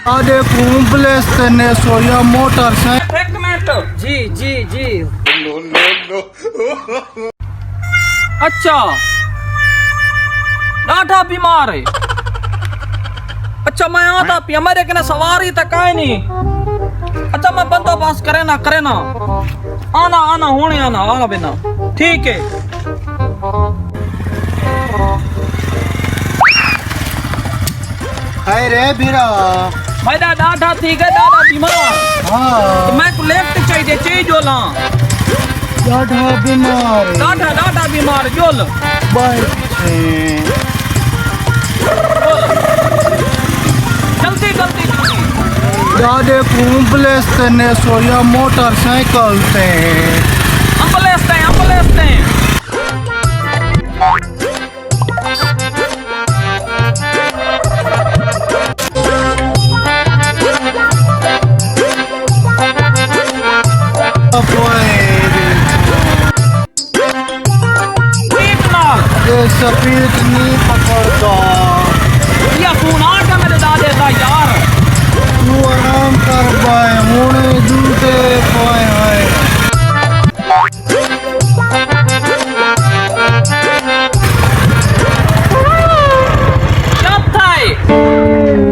आधे कॉम्प्लेक्स ने सोया मोटरसाइकिल। एक मिनट जी जी जी नो अच्छा डाटा बीमार है। अच्छा मैं आता पिया मेरे कने सवारी तक आए नहीं। अच्छा मैं बंदोबस्त करे ना आना होने आना बिना ठीक है। हाय रे बीरा मेरा डाटा ठीक है दादा बीमार। हाँ तो मैं को लेफ्ट चाहिए जोला डाटा बीमार डाटा बीमार जोल जल्दी दादे कॉम्प्लेक्स ने सोया मोटरसाइकिल से एम्बुलेंस ते स्पीड नहीं पकड़ता। या फोन आ गया मेरे दादे का यार। तू आराम कर पाए होने जूते पाए हैं। क्या था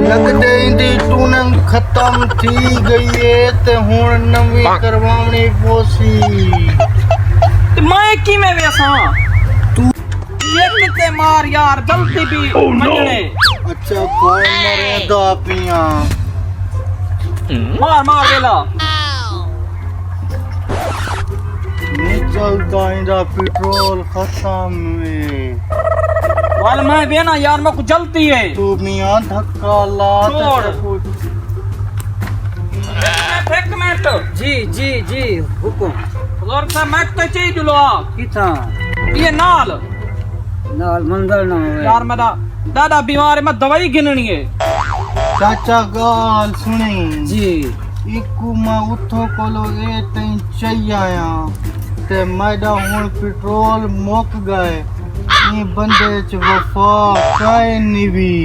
लगते इंदी टूनंग खत्म थी गई है ते हुन नवी करवानी पोसी। मैं की में वैसा ये कितने मार यार जल्दी भी मंजने। अच्छा कोई मरे दा पिया मार वेला नहीं चलता इंदा पेट्रोल खत्म है। वाल मैं बेना यार मेरे को जल्दी है। तू मियां धक्का ला छोड़। एक मिनट जी जी जी हुकुम और से मैं तो चाहिए जुलवा किथा ये नाल मंदिर ना होवे यार मेरा दादा बीमार है मैं दवाई गिननी है। चाचा गाल सुनी जी इकू मैं उठो कोलो ए तई चाहिए आया ते मैडा हुन पेट्रोल मुक गए। ई बंदे च वफा काए निवी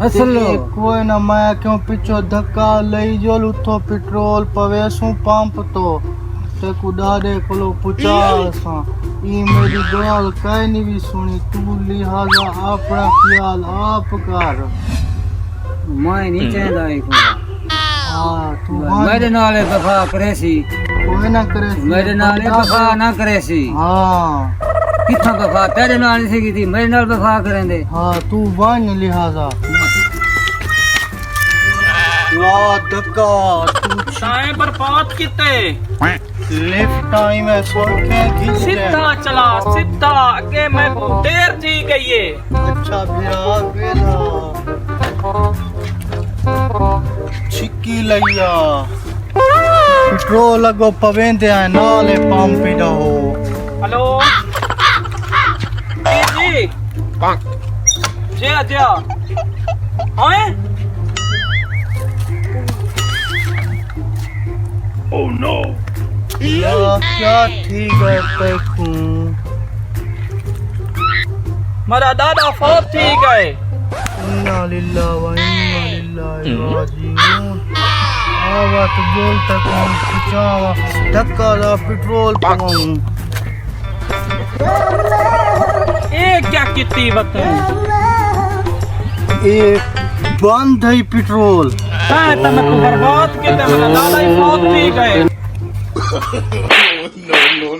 असल कोई ना मैं क्यों पिछो धक्का लई जोल उठो पेट्रोल पवेसू पंप तो ते कुदा दे कोलो पुचा सा ई मेरी गाल काए निवी सुनी। तू लिहाजा अपना ख्याल आप कर। मैं नहीं चाहता एक हाँ तू मेरे नाले वफा करे सी कोई ना करे मेरे नाले वफा ना करे सी। हाँ किथा वफा तेरे नाल से की थी मेरे नाल वफा करेंदे। हाँ तू बन लिहाजा वाह धक्का तू चाय बर्बाद किते लेफ्ट टाइम है सोके खींच सीधा चला सीधा आगे मैं देर थी गई है। अच्छा भिरा गेला छिक्की लैया पेट्रोल लगो पवेंदे आ नाले पंप पिडा हो। हेलो जी जी हाँ ओह नो क्या ठीक है देखूं मेरा दादा फौत ठीक है। इन्ना लिल्लाह व इन्ना इलैहि राजिऊन। आवात जोल तक पहुंचावा धक्का ला पेट्रोल पाऊं। ये क्या कितनी बताऊं ए बंद है पेट्रोल। हाँ तो मैं को बर्बाद किते मेरा दादा ही फौत ठीक है। no